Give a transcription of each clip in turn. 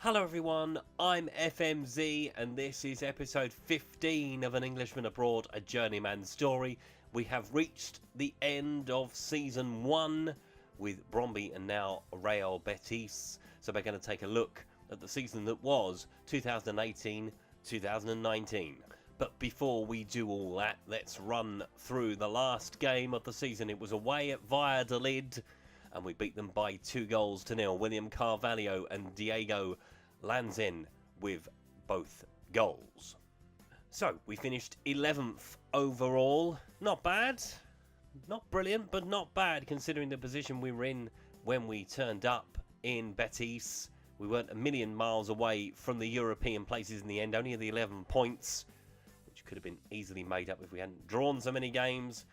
Hello everyone, I'm FMZ and this is episode 15 of An Englishman Abroad, a Journeyman Story. We have reached the end of season 1 with Bromby and now Real Betis. So we're going to take a look at the season that was 2018-2019. But before we do all that, let's run through the last game of the season. It was away at Valladolid and we beat them by 2-0. William Carvalho and Diego Lanzin with both goals. So we finished 11th overall. Not bad. Not brilliant, but not bad considering the position we were in when we turned up in Betis. We weren't a million miles away from the European places in the end. Only the 11 points, which could have been easily made up if we hadn't drawn so many games.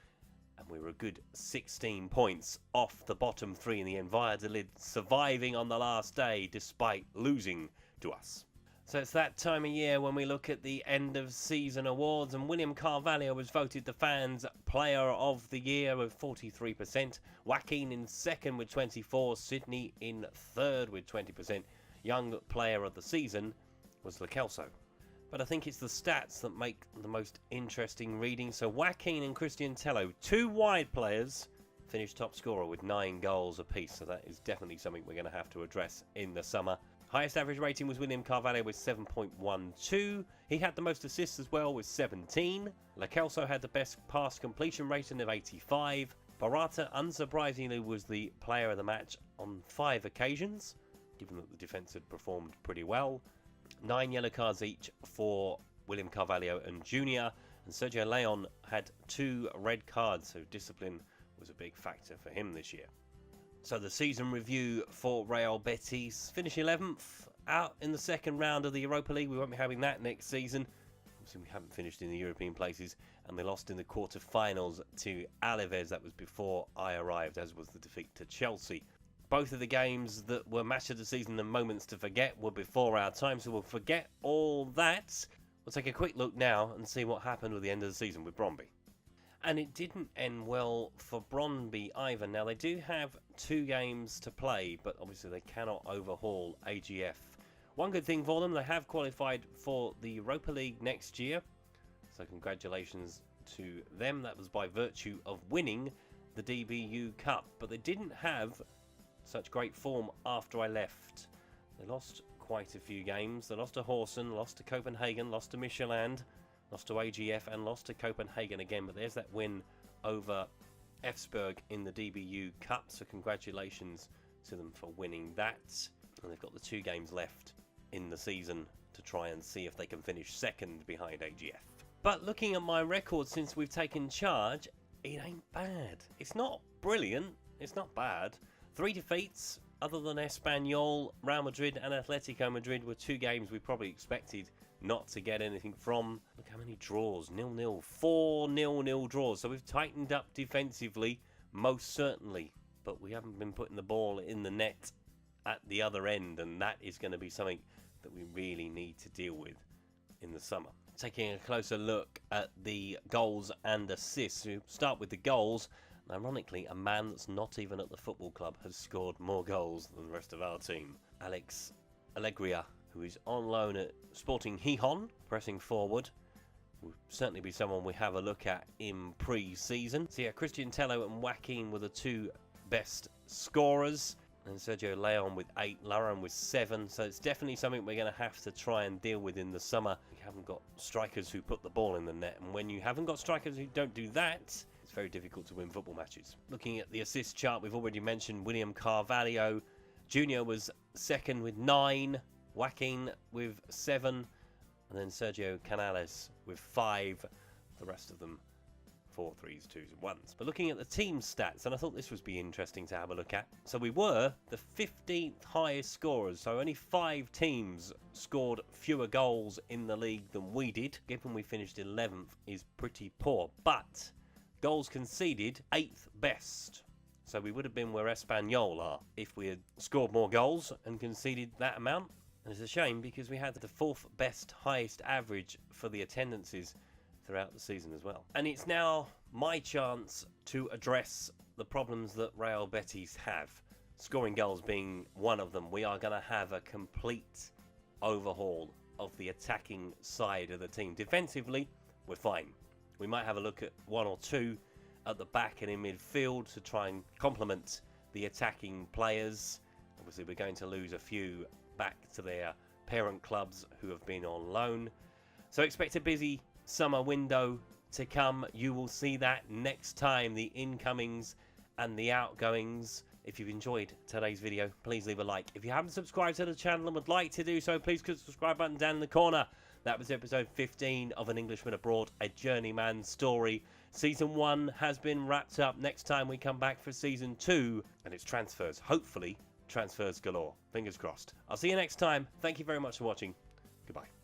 And we were a good 16 points off the bottom three in the end. Valladolid surviving on the last day despite losing to us. So it's that time of year when we look at the end of season awards, and William Carvalho was voted the fans player of the year with 43%. Joaquin in second with 24%. Sydney in third with 20%. Young player of the season was Lo Celso. But I think it's the stats that make the most interesting reading. So Joaquin and Christian Tello, two wide players, finished top scorer with 9 goals apiece. So that is definitely something we're going to have to address in the summer. Highest average rating was William Carvalho with 7.12. He had the most assists as well with 17. Lo Celso had the best pass completion rating of 85. Barata, unsurprisingly, was the player of the match on 5 occasions, given that the defence had performed pretty well. 9 yellow cards each for William Carvalho and Junior, and Sergio Leon had 2 red cards, so discipline was a big factor for him this year. So the season review for Real Betis: finish 11th, out in the second round of the Europa League. We won't be having that next season. Obviously we haven't finished in the European places, and they lost in the quarter-finals to Alaves. That was before I arrived, as was the defeat to Chelsea. Both of the games that were match of the season and moments to forget were before our time, so we'll forget all that. We'll take a quick look now and see what happened with the end of the season with Bromby. And it didn't end well for Bromby either. Now, they do have 2 games to play, but obviously they cannot overhaul AGF. One good thing for them, they have qualified for the Europa League next year, so congratulations to them. That was by virtue of winning the DBU Cup, but they didn't have such great form after I left. They lost quite a few games. They lost to Horsen, lost to Copenhagen, lost to Michelin, lost to AGF, and lost to Copenhagen again. But there's that win over Efsberg in the DBU Cup, so congratulations to them for winning that. And they've got the 2 games left in the season to try and see if they can finish second behind AGF. But looking at my record since we've taken charge, it ain't bad. It's not brilliant, it's not bad. 3 defeats, other than Espanyol, Real Madrid and Atletico Madrid, were 2 games we probably expected not to get anything from. Look how many draws, 0-0, 4 0-0 draws. So we've tightened up defensively, most certainly. But we haven't been putting the ball in the net at the other end, and that is going to be something that we really need to deal with in the summer. Taking a closer look at the goals and assists. We start with the goals. Ironically, a man that's not even at the football club has scored more goals than the rest of our team. Alex Alegria, who is on loan at Sporting Gijón, pressing forward, will certainly be someone we have a look at in pre-season. So yeah, Christian Tello and Joaquin were the 2 best scorers, and Sergio Leon with 8, Lauren with 7. So it's definitely something we're going to have to try and deal with in the summer. We haven't got strikers who put the ball in the net, and when you haven't got strikers who don't do that, it's very difficult to win football matches. Looking at the assist chart, we've already mentioned William Carvalho. Junior was second with 9, Joaquin with 7, and then Sergio Canales with 5. The rest of them 4 3s, 2s and 1s. But looking at the team stats, and I thought this would be interesting to have a look at. So we were the 15th highest scorers, so only 5 teams scored fewer goals in the league than we did. Given we finished 11th is pretty poor, but goals conceded 8th best. So we would have been where Espanyol are if we had scored more goals and conceded that amount. And it's a shame because we had the 4th best highest average for the attendances throughout the season as well. And it's now my chance to address the problems that Real Betis have, scoring goals being one of them. We are going to have a complete overhaul of the attacking side of the team. Defensively, we're fine. We might have a look at one or two at the back and in midfield to try and complement the attacking players. Obviously, we're going to lose a few back to their parent clubs who have been on loan. So expect a busy summer window to come. You will see that next time, the incomings and the outgoings. If you've enjoyed today's video, please leave a like. If you haven't subscribed to the channel and would like to do so, please click the subscribe button down in the corner. That was episode 15 of An Englishman Abroad, a Journeyman Story. Season 1 has been wrapped up. Next time we come back for Season 2, and it's transfers. Hopefully, transfers galore. Fingers crossed. I'll see you next time. Thank you very much for watching. Goodbye.